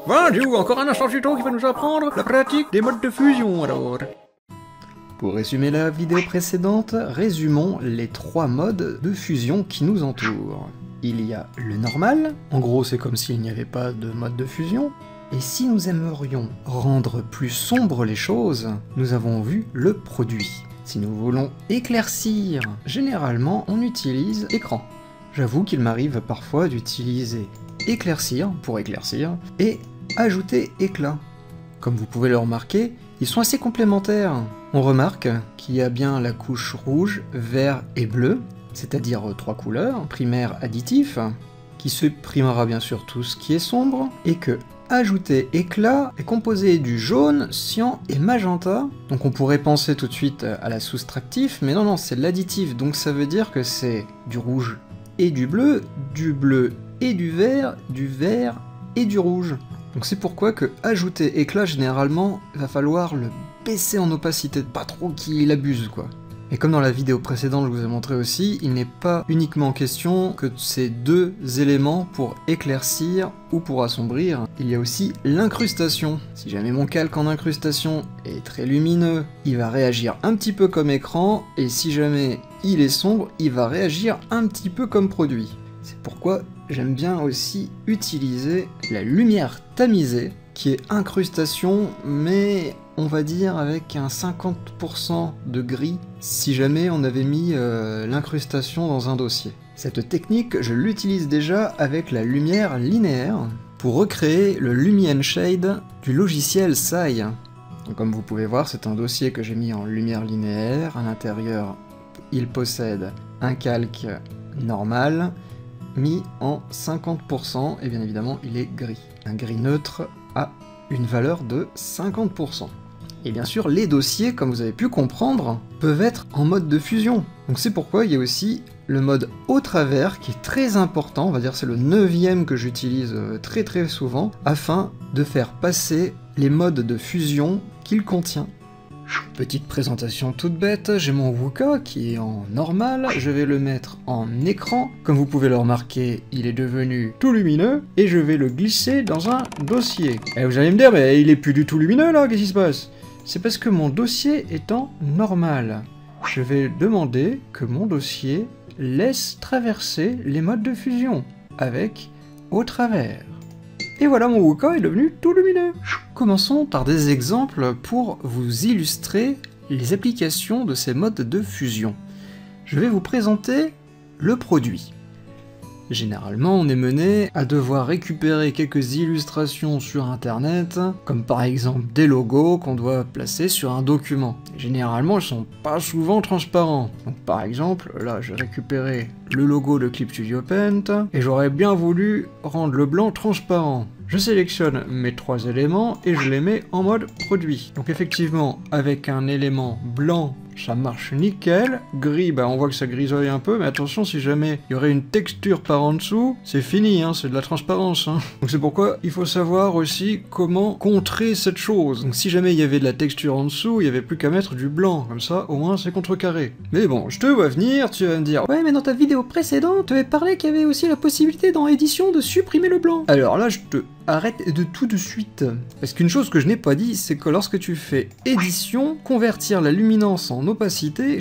Bonjour, encore un instant tuto qui va nous apprendre la pratique des modes de fusion alors. Pour résumer la vidéo précédente, résumons les 3 modes de fusion qui nous entourent. Il y a le normal, en gros c'est comme s'il n'y avait pas de mode de fusion. Et si nous aimerions rendre plus sombres les choses, nous avons vu le produit. Si nous voulons éclaircir, généralement on utilise écran. J'avoue qu'il m'arrive parfois d'utiliser éclaircir pour éclaircir et ajouter éclat. Comme vous pouvez le remarquer, ils sont assez complémentaires. On remarque qu'il y a bien la couche rouge, vert et bleu, c'est-à-dire 3 couleurs primaires additifs, qui supprimera bien sûr tout ce qui est sombre, et que ajouter éclat est composé du jaune, cyan et magenta. Donc on pourrait penser tout de suite à la soustractif, mais non, c'est l'additif, donc ça veut dire que c'est du rouge et du bleu et du vert et du rouge. Donc c'est pourquoi que ajouter éclat, généralement, il va falloir le baisser en opacité, pas trop qu'il abuse quoi. Et comme dans la vidéo précédente je vous ai montré aussi, il n'est pas uniquement question que de ces 2 éléments pour éclaircir ou pour assombrir, il y a aussi l'incrustation. Si jamais mon calque en incrustation est très lumineux, il va réagir un petit peu comme écran, et si jamais il est sombre, il va réagir un petit peu comme produit. C'est pourquoi j'aime bien aussi utiliser la lumière tamisée, qui est incrustation, mais on va dire avec un 50% de gris, si jamais on avait mis l'incrustation dans un dossier. Cette technique, je l'utilise déjà avec la lumière linéaire, pour recréer le Lumion Shade du logiciel Sai. Donc, comme vous pouvez voir, c'est un dossier que j'ai mis en lumière linéaire. À l'intérieur, il possède un calque normal, mis en 50%, et bien évidemment il est gris. Un gris neutre a une valeur de 50%. Et bien sûr, les dossiers, comme vous avez pu comprendre, peuvent être en mode de fusion. Donc c'est pourquoi il y a aussi le mode au travers, qui est très important, on va dire c'est le 9e que j'utilise très souvent, afin de faire passer les modes de fusion qu'il contient. Petite présentation toute bête, j'ai mon Wooka qui est en normal, je vais le mettre en écran. Comme vous pouvez le remarquer, il est devenu tout lumineux, et je vais le glisser dans un dossier. Et vous allez me dire, mais il est plus du tout lumineux là, qu'est-ce qui se passe? C'est parce que mon dossier est en normal. Je vais demander que mon dossier laisse traverser les modes de fusion, avec au travers. Et voilà, mon Wooka est devenu tout lumineux. Commençons par des exemples pour vous illustrer les applications de ces modes de fusion. Je vais vous présenter le produit. Généralement, on est mené à devoir récupérer quelques illustrations sur internet, comme par exemple des logos qu'on doit placer sur un document. Généralement, ils sont pas souvent transparents. Donc par exemple, là, j'ai récupéré le logo de Clip Studio Paint, et j'aurais bien voulu rendre le blanc transparent. Je sélectionne mes 3 éléments et je les mets en mode produit. Donc effectivement, avec un élément blanc, ça marche nickel. Gris, on voit que ça grisouille un peu, mais attention, si jamais il y aurait une texture par en dessous, c'est fini, c'est de la transparence. Donc c'est pourquoi il faut savoir aussi comment contrer cette chose. Donc si jamais il y avait de la texture en dessous, il n'y avait plus qu'à mettre du blanc, comme ça au moins c'est contrecarré. Mais bon, je te vois venir, tu vas me dire, ouais mais dans ta vidéo précédente, tu avais parlé qu'il y avait aussi la possibilité dans édition de supprimer le blanc. Alors là, je te arrête de tout de suite. Parce qu'une chose que je n'ai pas dit, c'est que lorsque tu fais édition, convertir la luminance en opacité,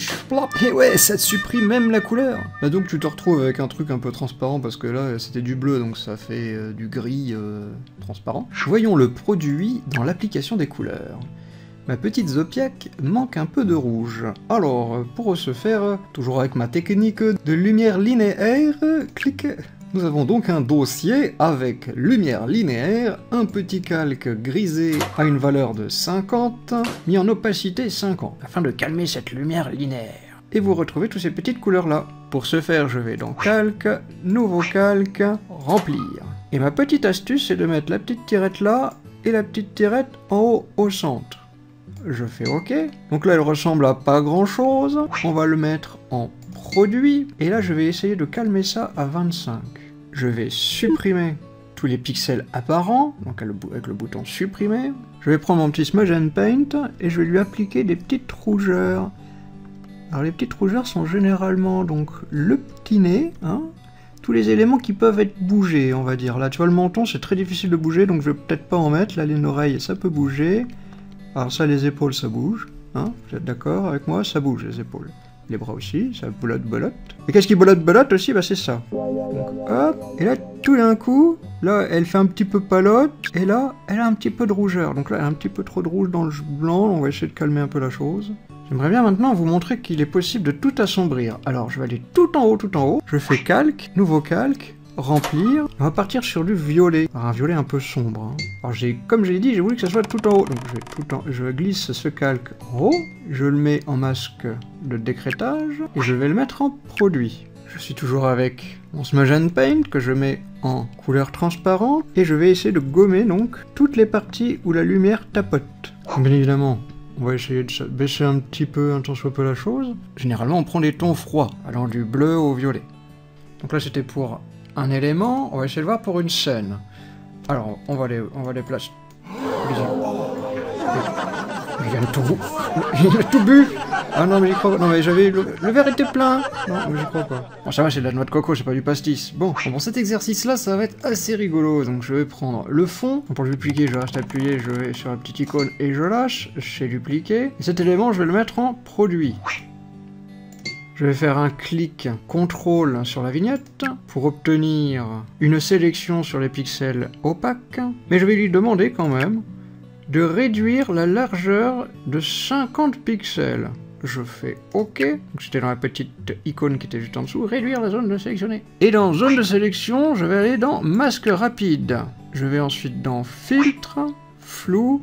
et ouais, ça te supprime même la couleur. Là donc tu te retrouves avec un truc un peu transparent, parce que là c'était du bleu, donc ça fait du gris transparent. Voyons le produit dans l'application des couleurs. Ma petite Zopiac manque un peu de rouge. Alors, pour ce faire, toujours avec ma technique de lumière linéaire, clic. Nous avons donc un dossier avec lumière linéaire, un petit calque grisé à une valeur de 50, mis en opacité 50, afin de calmer cette lumière linéaire. Et vous retrouvez toutes ces petites couleurs là. Pour ce faire, je vais dans calque, nouveau calque, remplir. Et ma petite astuce, c'est de mettre la petite tirette là, et la petite tirette en haut au centre. Je fais OK. Donc là, elle ressemble à pas grand chose. On va le mettre en produit, et là, je vais essayer de calmer ça à 25. Je vais supprimer tous les pixels apparents, donc avec le bouton supprimer. Je vais prendre mon petit Smudge and Paint et je vais lui appliquer des petites rougeurs. Alors les petites rougeurs sont généralement donc le petit nez, tous les éléments qui peuvent être bougés, on va dire. Là, tu vois, le menton, c'est très difficile de bouger, donc je vais peut-être pas en mettre. Là, les oreilles, ça peut bouger. Alors ça, les épaules, ça bouge. Hein, vous êtes d'accord avec moi? Ça bouge, les épaules. Les bras aussi, ça bolotte. Et qu'est-ce qui bolotte aussi? Bah c'est ça. Donc hop, et là tout d'un coup, là elle fait un petit peu palote, et là elle a un petit peu de rougeur. Donc là elle a un petit peu trop de rouge dans le blanc, on va essayer de calmer un peu la chose. J'aimerais bien maintenant vous montrer qu'il est possible de tout assombrir. Alors je vais aller tout en haut, je fais calque, nouveau calque, remplir, on va partir sur du violet. Alors un violet un peu sombre. Hein. Alors comme j'ai dit, j'ai voulu que ça soit tout en haut. Donc je glisse ce calque en haut, je le mets en masque de décrétage, et je vais le mettre en produit. Je suis toujours avec mon Smudge & Paint que je mets en couleur transparente, et je vais essayer de gommer donc toutes les parties où la lumière tapote. Bien évidemment, on va essayer de baisser un petit peu, un tant soit peu la chose. Généralement on prend des tons froids, allant du bleu au violet. Donc là c'était pour un élément, on va essayer de voir pour une scène. Alors, on va les placer. Il vient de tout. Il a tout bu. Ah non, mais j'y crois pas. Non, mais j'avais... Le verre était plein. Non, mais j'y crois pas. Bon, ça va, c'est de la noix de coco, c'est pas du pastis. Bon, pour cet exercice-là, ça va être assez rigolo. Donc, je vais prendre le fond. Pour le dupliquer, je reste appuyé, je vais sur la petite icône et je lâche. Je fais dupliquer. Et cet élément, je vais le mettre en produit. Je vais faire un clic CTRL sur la vignette pour obtenir une sélection sur les pixels opaques, mais je vais lui demander quand même de réduire la largeur de 50 pixels. Je fais OK, donc c'était dans la petite icône qui était juste en dessous, réduire la zone de sélectionner. Et dans zone de sélection, je vais aller dans masque rapide. Je vais ensuite dans filtre, flou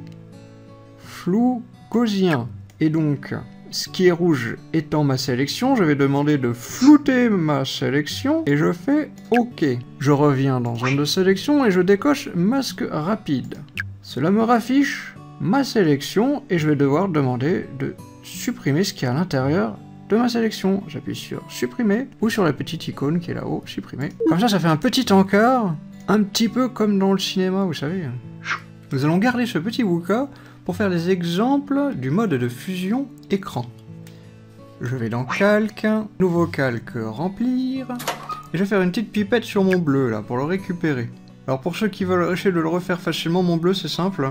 gaussien. Et donc, ce qui est rouge étant ma sélection, je vais demander de flouter ma sélection et je fais OK. Je reviens dans zone de sélection et je décoche masque rapide. Cela me raffiche ma sélection et je vais devoir demander de supprimer ce qui est à l'intérieur de ma sélection. J'appuie sur supprimer ou sur la petite icône qui est là-haut, supprimer. Comme ça fait un petit encart, un petit peu comme dans le cinéma, vous savez. Nous allons garder ce petit Wooka pour faire des exemples du mode de fusion écran. Je vais dans calque, nouveau calque remplir, et je vais faire une petite pipette sur mon bleu là pour le récupérer. Alors pour ceux qui veulent essayer de le refaire facilement, mon bleu c'est simple,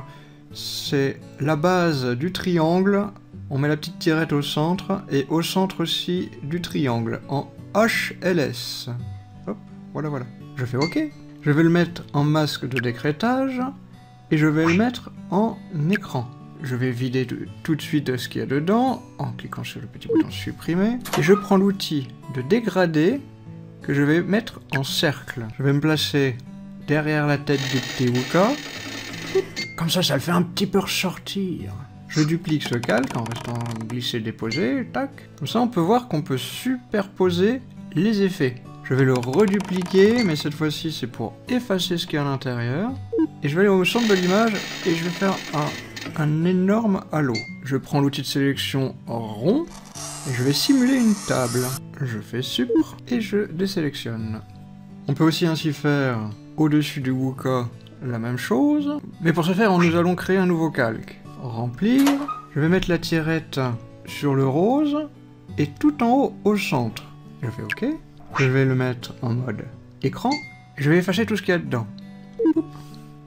c'est la base du triangle, on met la petite tirette au centre, et au centre aussi du triangle, en HLS. Hop, voilà. Je fais OK. Je vais le mettre en masque de décrétage, et je vais le mettre en écran. Je vais vider tout de suite ce qu'il y a dedans, en cliquant sur le petit bouton supprimer, et je prends l'outil de dégradé, que je vais mettre en cercle. Je vais me placer derrière la tête du petit Wooka, comme ça le fait un petit peu ressortir. Je duplique ce calque en restant glissé-déposé, tac. Comme ça on peut voir qu'on peut superposer les effets. Je vais le redupliquer, mais cette fois-ci c'est pour effacer ce qu'il y a à l'intérieur. Et je vais aller au centre de l'image et je vais faire un énorme halo. Je prends l'outil de sélection rond et je vais simuler une table. Je fais supr et je désélectionne. On peut aussi ainsi faire au-dessus du Wooka la même chose. Mais pour ce faire, nous allons créer un nouveau calque. Remplir. Je vais mettre la tirette sur le rose et tout en haut au centre. Je fais OK. Je vais le mettre en mode écran. Et je vais effacer tout ce qu'il y a dedans.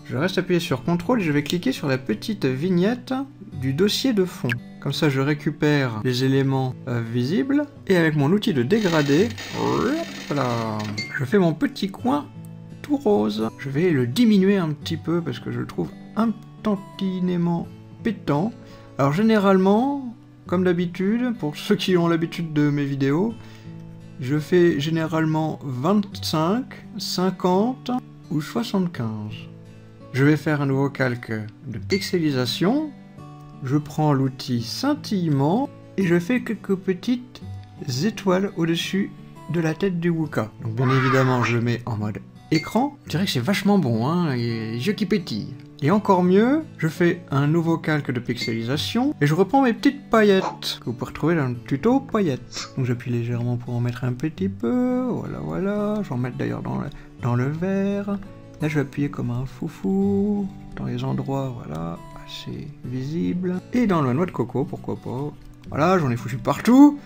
Je reste appuyé sur CTRL et je vais cliquer sur la petite vignette du dossier de fond. Comme ça je récupère les éléments visibles et avec mon outil de dégradé, voilà, je fais mon petit coin tout rose. Je vais le diminuer un petit peu parce que je le trouve un tantinément pétant. Alors généralement, comme d'habitude, pour ceux qui ont l'habitude de mes vidéos, je fais généralement 25, 50 ou 75. Je vais faire un nouveau calque de pixelisation. Je prends l'outil scintillement et je fais quelques petites étoiles au-dessus de la tête du Wooka. Donc bien évidemment, je le mets en mode écran. Je dirais que c'est vachement bon, hein, et les yeux qui pétillent. Et encore mieux, je fais un nouveau calque de pixelisation et je reprends mes petites paillettes que vous pouvez retrouver dans le tuto paillettes. Donc j'appuie légèrement pour en mettre un petit peu. Voilà. J'en mets d'ailleurs dans le vert. Là, je vais appuyer comme un foufou, dans les endroits, voilà, assez visibles. Et dans la noix de coco, pourquoi pas. Voilà, j'en ai foutu partout.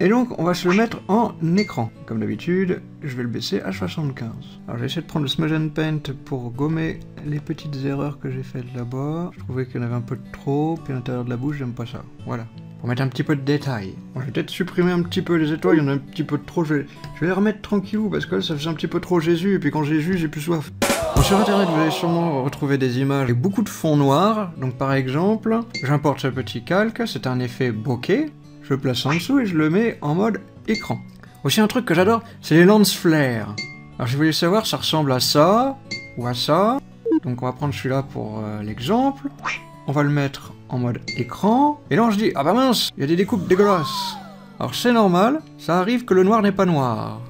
Et donc, on va se le mettre en écran. Comme d'habitude, je vais le baisser à 75. Alors, j'ai essayé de prendre le Smudge and Paint pour gommer les petites erreurs que j'ai faites là-bas. Je trouvais qu'il y en avait un peu de trop, puis à l'intérieur de la bouche, j'aime pas ça. Voilà. Pour mettre un petit peu de détail. Bon, je vais peut-être supprimer un petit peu les étoiles, il y en a un petit peu de trop. Je vais les remettre tranquillou, parce que là, ça faisait un petit peu trop Jésus, et puis quand Jésus, j'ai plus soif. Bon, sur internet, vous allez sûrement retrouver des images avec beaucoup de fond noir. Donc par exemple, j'importe ce petit calque, c'est un effet bokeh. Je le place en dessous et je le mets en mode écran. Aussi un truc que j'adore, c'est les lens flares. Alors je voulais savoir, ça ressemble à ça, ou à ça. Donc on va prendre celui-là pour l'exemple. On va le mettre en mode écran. Et là on se dit, ah bah mince, il y a des découpes dégueulasses. Alors c'est normal, ça arrive que le noir n'est pas noir.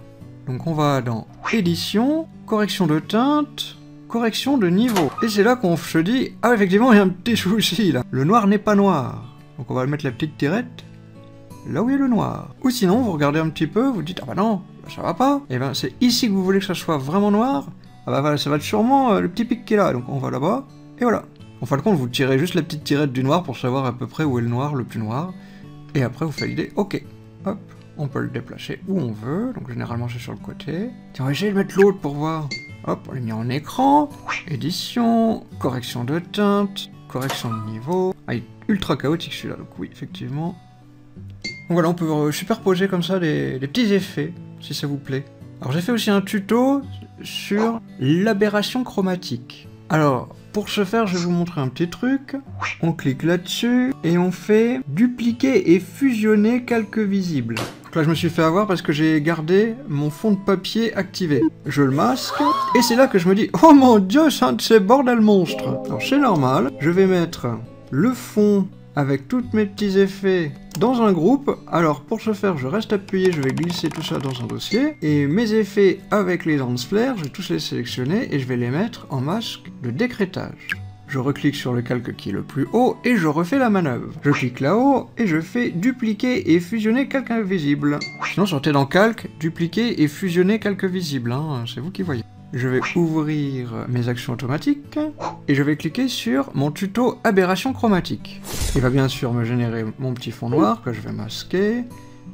Donc on va dans édition, correction de teinte, correction de niveau. Et c'est là qu'on se dit, ah effectivement il y a un petit souci là. Le noir n'est pas noir. Donc on va mettre la petite tirette là où il y a le noir. Ou sinon vous regardez un petit peu, vous dites, ah bah non, ça va pas. Et ben c'est ici que vous voulez que ça soit vraiment noir. Ah bah voilà, ça va être sûrement le petit pic qui est là. Donc on va là-bas, et voilà. En fin de compte, vous tirez juste la petite tirette du noir pour savoir à peu près où est le noir le plus noir. Et après vous validez, ok. Hop. On peut le déplacer où on veut, donc généralement c'est sur le côté. Tiens, on va essayer de mettre l'autre pour voir. Hop, on l'a mis en écran, édition, correction de teinte, correction de niveau. Ah, il est ultra chaotique celui-là, donc oui, effectivement. Donc voilà, on peut superposer comme ça des petits effets, si ça vous plaît. Alors j'ai fait aussi un tuto sur l'aberration chromatique. Alors, pour ce faire, je vais vous montrer un petit truc. On clique là-dessus et on fait dupliquer et fusionner calque visible. Donc là, je me suis fait avoir parce que j'ai gardé mon fond de papier activé. Je le masque et c'est là que je me dis, oh mon dieu, c'est un de ces bordels monstres. Alors c'est normal, je vais mettre le fond avec tous mes petits effets dans un groupe. Alors pour ce faire, je reste appuyé, je vais glisser tout ça dans un dossier, et mes effets avec les lens flares, je vais tous les sélectionner et je vais les mettre en masque de décrétage. Je reclique sur le calque qui est le plus haut et je refais la manœuvre. Je clique là-haut et je fais dupliquer et fusionner calque invisible. Sinon sortez dans calque, dupliquer et fusionner calque visible, hein, c'est vous qui voyez. Je vais ouvrir mes actions automatiques et je vais cliquer sur mon tuto aberration chromatique. Il va bien sûr me générer mon petit fond noir que je vais masquer.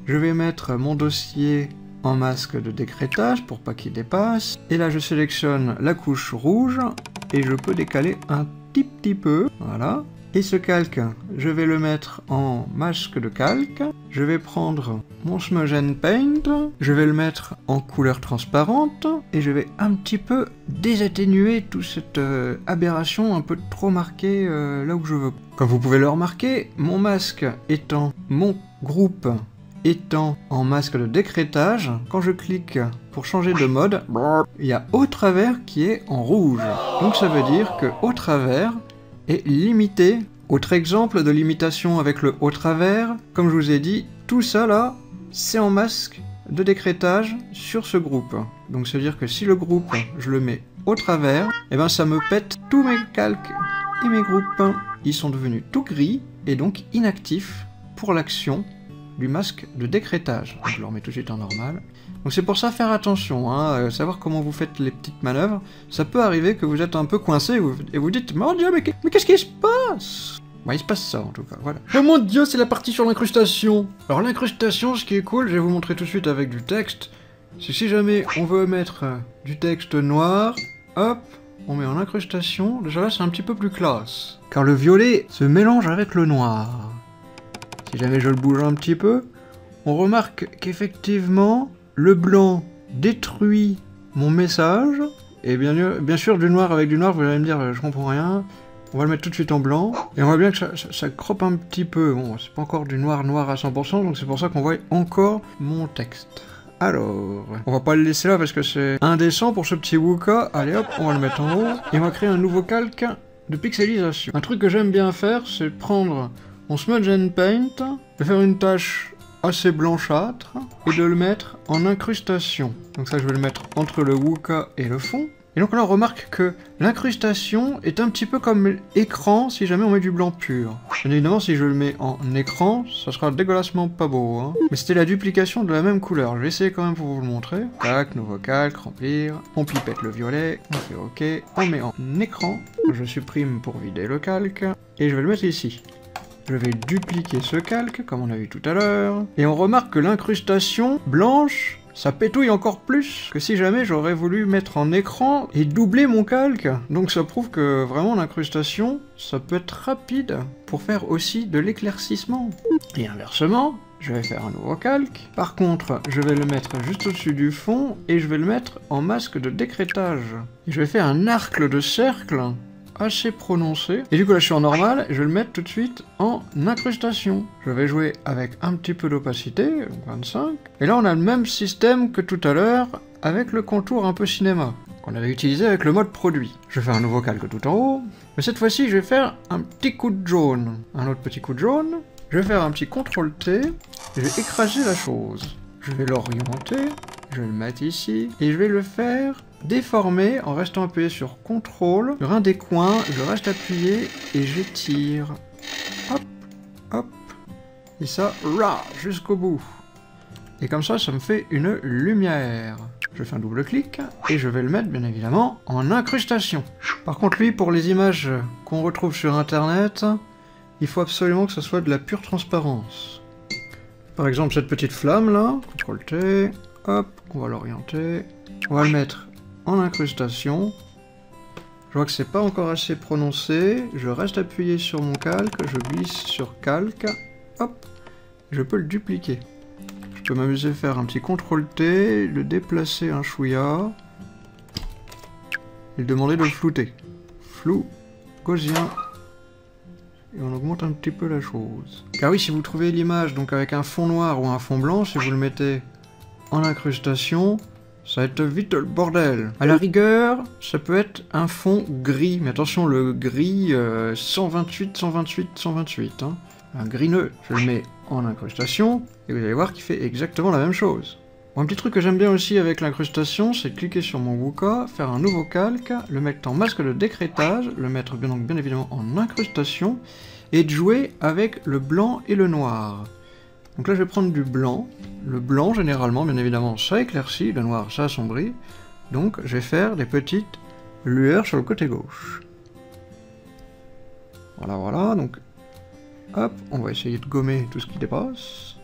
Je vais mettre mon dossier en masque de décrétage pour pas qu'il dépasse. Et là je sélectionne la couche rouge et je peux décaler un petit peu, voilà. Et ce calque, je vais le mettre en masque de calque. Je vais prendre mon Smudge and Paint, je vais le mettre en couleur transparente, et je vais un petit peu désatténuer toute cette aberration un peu trop marquée là où je veux. Comme vous pouvez le remarquer, mon masque étant, mon groupe étant en masque de décrétage, quand je clique pour changer de mode, il y a au travers qui est en rouge. Donc ça veut dire que au travers est limité. Autre exemple de limitation avec le haut travers, comme je vous ai dit, tout ça là, c'est en masque de décrétage sur ce groupe. Donc ça veut dire que si le groupe, je le mets au travers, et ben ça me pète tous mes calques et mes groupes. Ils sont devenus tout gris et donc inactifs pour l'action du masque de décrétage. Donc je le remets tout de suite en normal. Donc c'est pour ça faire attention, hein, savoir comment vous faites les petites manœuvres. Ça peut arriver que vous êtes un peu coincé et vous dites « Mon dieu, mais qu'est-ce qui se passe ?» Bah il se passe ça en tout cas, voilà. Oh mon dieu, c'est la partie sur l'incrustation. Alors l'incrustation, ce qui est cool, je vais vous montrer tout de suite avec du texte, c'est si jamais on veut mettre du texte noir, hop, on met en incrustation, déjà là c'est un petit peu plus classe. Car le violet se mélange avec le noir. Si jamais je le bouge un petit peu, on remarque qu'effectivement, le blanc détruit mon message, et bien sûr du noir avec du noir, vous allez me dire je comprends rien, on va le mettre tout de suite en blanc, et on voit bien que ça croppe un petit peu, bon c'est pas encore du noir à 100%, donc c'est pour ça qu'on voit encore mon texte. Alors, on va pas le laisser là parce que c'est indécent pour ce petit Wooka, allez hop, on va le mettre en haut, et on va créer un nouveau calque de pixelisation. Un truc que j'aime bien faire, c'est prendre mon Smudge and Paint, de faire une tache assez blanchâtre, et de le mettre en incrustation. Donc ça je vais le mettre entre le Wooka et le fond. Et donc là on remarque que l'incrustation est un petit peu comme l'écran si jamais on met du blanc pur. Bien évidemment si je le mets en écran, ça sera dégueulassement pas beau, hein. Mais c'était la duplication de la même couleur. Je vais essayer quand même pour vous le montrer. Tac, nouveau calque, remplir, on pipette le violet, on fait ok, on met en écran, je supprime pour vider le calque, et je vais le mettre ici. Je vais dupliquer ce calque, comme on a vu tout à l'heure. Et on remarque que l'incrustation blanche, ça pétouille encore plus que si jamais j'aurais voulu mettre en écran et doubler mon calque. Donc ça prouve que vraiment l'incrustation, ça peut être rapide pour faire aussi de l'éclaircissement. Et inversement, je vais faire un nouveau calque. Par contre, je vais le mettre juste au-dessus du fond et je vais le mettre en masque de décrétage. Et je vais faire un arc de cercle assez prononcé. Et du coup là je suis en normal, et je vais le mettre tout de suite en incrustation. Je vais jouer avec un petit peu d'opacité, 25. Et là on a le même système que tout à l'heure avec le contour un peu cinéma, qu'on avait utilisé avec le mode produit. Je fais un nouveau calque tout en haut, mais cette fois-ci je vais faire un petit coup de jaune. Un autre petit coup de jaune. Je vais faire un petit CTRL-T, et je vais écraser la chose. Je vais l'orienter, je vais le mettre ici, et je vais le faire déformer en restant appuyé sur CTRL. Sur un des coins, je reste appuyé et j'étire. Hop, hop. Et ça, là, jusqu'au bout. Et comme ça me fait une lumière. Je fais un double clic et je vais le mettre bien évidemment en incrustation. Par contre lui, pour les images qu'on retrouve sur internet, il faut absolument que ce soit de la pure transparence. Par exemple cette petite flamme là, CTRL-T, hop, on va l'orienter. On va le mettre en incrustation. Je vois que c'est pas encore assez prononcé. Je reste appuyé sur mon calque, je glisse sur calque, hop, je peux le dupliquer. Je peux m'amuser à faire un petit CTRL-T, le déplacer un chouïa, et demander de le flouter. Flou, gaussien, et on augmente un petit peu la chose. Car oui, si vous trouvez l'image donc avec un fond noir ou un fond blanc, si vous le mettez en incrustation, ça va être vite le bordel. À la rigueur, ça peut être un fond gris, mais attention, le gris 128, 128, 128. Hein. Un gris neutre. Je le mets en incrustation, et vous allez voir qu'il fait exactement la même chose. Bon, un petit truc que j'aime bien aussi avec l'incrustation, c'est cliquer sur mon Wooka, faire un nouveau calque, le mettre en masque de décrétage, le mettre bien évidemment en incrustation, et de jouer avec le blanc et le noir. Donc là je vais prendre du blanc. Le blanc généralement, bien évidemment, ça éclaircit, le noir ça assombrit. Donc je vais faire des petites lueurs sur le côté gauche. Voilà, voilà, donc hop, on va essayer de gommer tout ce qui dépasse.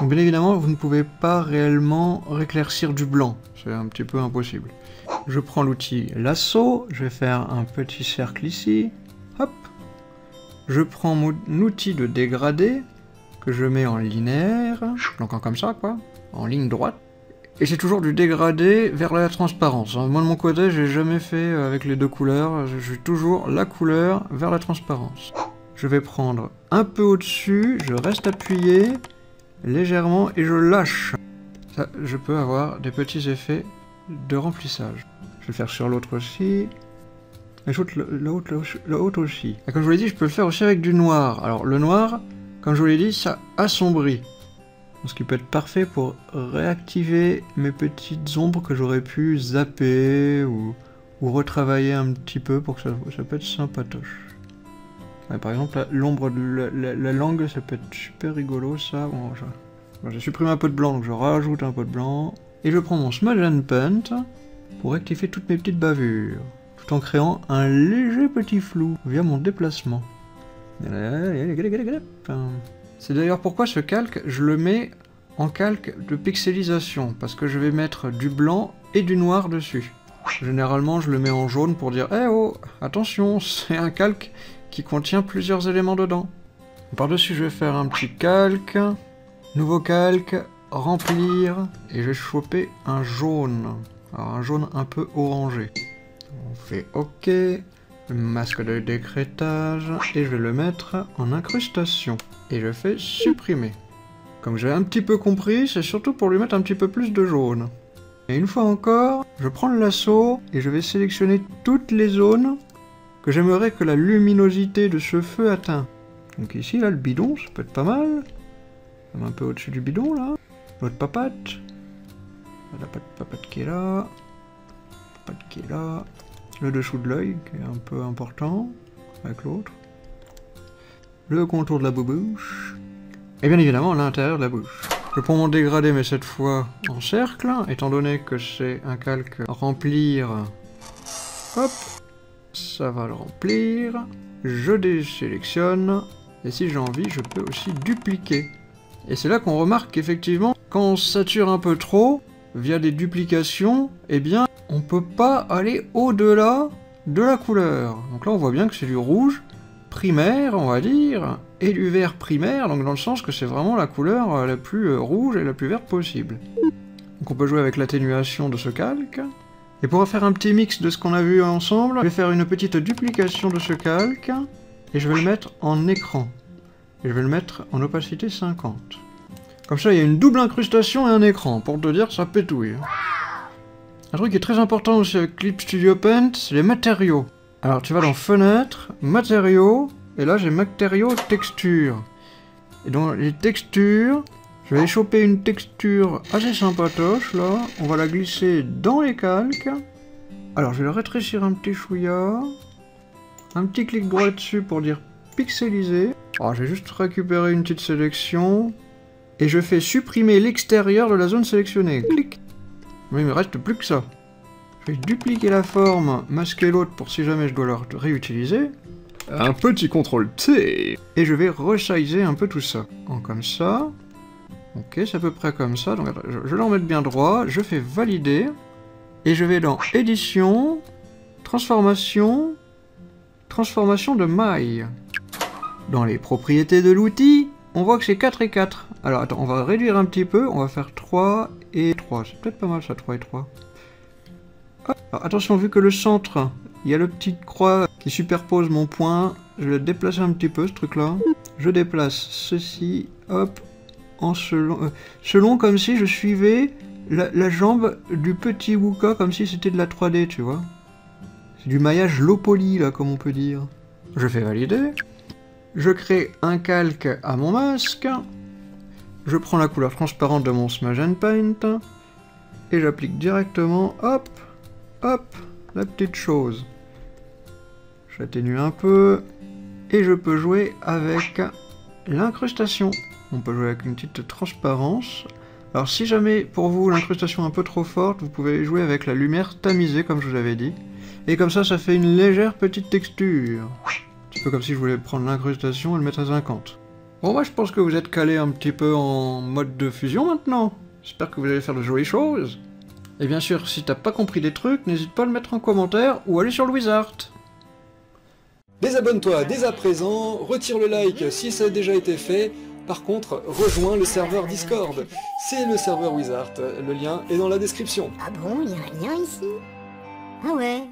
Donc bien évidemment, vous ne pouvez pas réellement réclaircir du blanc, c'est un petit peu impossible. Je prends l'outil lasso, je vais faire un petit cercle ici, hop. Je prends mon outil de dégradé, que je mets en linéaire, donc comme ça quoi, en ligne droite. Et c'est toujours du dégradé vers la transparence. Moi de mon côté, j'ai jamais fait avec les deux couleurs, je suis toujours la couleur vers la transparence. Je vais prendre un peu au-dessus, je reste appuyé légèrement et je lâche. Ça, je peux avoir des petits effets de remplissage. Je vais le faire sur l'autre aussi. Et l'autre aussi. Et comme je vous l'ai dit, je peux le faire aussi avec du noir. Alors le noir, comme je vous l'ai dit, ça assombrit. Ce qui peut être parfait pour réactiver mes petites ombres que j'aurais pu zapper ou retravailler un petit peu pour que ça peut être sympatoche. Ouais, par exemple, l'ombre de la langue, ça peut être super rigolo, ça. Bon, j'ai supprimé un peu de blanc, donc je rajoute un peu de blanc. Et je prends mon Smudge and Paint pour rectifier toutes mes petites bavures, tout en créant un léger petit flou via mon déplacement. C'est d'ailleurs pourquoi ce calque, je le mets en calque de pixelisation, parce que je vais mettre du blanc et du noir dessus. Généralement, je le mets en jaune pour dire « Eh oh, attention, c'est un calque qui contient plusieurs éléments dedans. » Par-dessus, je vais faire un petit calque, nouveau calque, remplir, et je vais choper un jaune. Alors un jaune un peu orangé. On fait OK, masque de décrétage, et je vais le mettre en incrustation. Et je fais supprimer. Comme j'ai un petit peu compris, c'est surtout pour lui mettre un petit peu plus de jaune. Et une fois encore, je prends le lasso et je vais sélectionner toutes les zones que j'aimerais que la luminosité de ce feu atteigne. Donc ici, là, le bidon, ça peut être pas mal. Un peu au-dessus du bidon, là. L'autre papate. La papate qui est là. Papate qui est là. Le dessous de l'œil, qui est un peu important, avec l'autre. Le contour de la bouche. Et bien évidemment, l'intérieur de la bouche. Je prends mon dégradé, mais cette fois en cercle, étant donné que c'est un calque remplir. Hop, ça va le remplir. Je désélectionne Et si j'ai envie, je peux aussi dupliquer. Et c'est là qu'on remarque qu'effectivement, quand on sature un peu trop, via des duplications, eh bien, on peut pas aller au-delà de la couleur. Donc là, on voit bien que c'est du rouge primaire, on va dire, et du vert primaire, donc dans le sens que c'est vraiment la couleur la plus rouge et la plus verte possible. Donc on peut jouer avec l'atténuation de ce calque. Et pour faire un petit mix de ce qu'on a vu ensemble, je vais faire une petite duplication de ce calque, et je vais le mettre en écran. Et je vais le mettre en opacité 50. Comme ça, il y a une double incrustation et un écran, pour te dire, ça pétouille. Un truc qui est très important aussi avec Clip Studio Paint, c'est les matériaux. Alors tu vas dans Fenêtre, Matériaux, et là j'ai Matériaux, Texture. Et dans les textures, je vais aller choper une texture assez sympatoche, là. On va la glisser dans les calques. Alors je vais la rétrécir un petit chouïa. Un petit clic droit dessus pour dire pixeliser. Alors je vais juste récupérer une petite sélection. Et je fais supprimer l'extérieur de la zone sélectionnée. Clic. Mais il me reste plus que ça. Je vais dupliquer la forme, masquer l'autre pour si jamais je dois la réutiliser. Un petit CTRL-T. Et je vais resizer un peu tout ça. Donc comme ça. Ok, c'est à peu près comme ça. Donc je vais en mettre bien droit. Je fais valider. Et je vais dans édition, transformation, transformation de maille. Dans les propriétés de l'outil, on voit que c'est 4 et 4. Alors attends, on va réduire un petit peu, on va faire 3 et 3. C'est peut-être pas mal ça, 3 et 3. Hop. Alors, attention, vu que le centre, il y a le petit croix qui superpose mon point, je vais le déplacer un petit peu ce truc là. Je déplace ceci, hop, en selon comme si je suivais la jambe du petit Wooka, comme si c'était de la 3D, tu vois. C'est du maillage low poly là, comme on peut dire. Je fais valider. Je crée un calque à mon masque. Je prends la couleur transparente de mon Smudge and Paint. Et j'applique directement, hop, hop, la petite chose. J'atténue un peu. Et je peux jouer avec l'incrustation. On peut jouer avec une petite transparence. Alors si jamais pour vous l'incrustation est un peu trop forte, vous pouvez jouer avec la lumière tamisée comme je vous avais dit. Et comme ça fait une légère petite texture. Un petit peu comme si je voulais prendre l'incrustation et le mettre à 50. Bon, moi je pense que vous êtes calé un petit peu en mode de fusion maintenant. J'espère que vous allez faire de jolies choses. Et bien sûr, si t'as pas compris des trucs, n'hésite pas à le mettre en commentaire ou aller sur le Wizard. Désabonne-toi dès à présent, retire le like si ça a déjà été fait. Par contre, rejoins le serveur Discord. C'est le serveur Wizard. Le lien est dans la description. Ah bon, il n'y a rien ici? Ah ouais.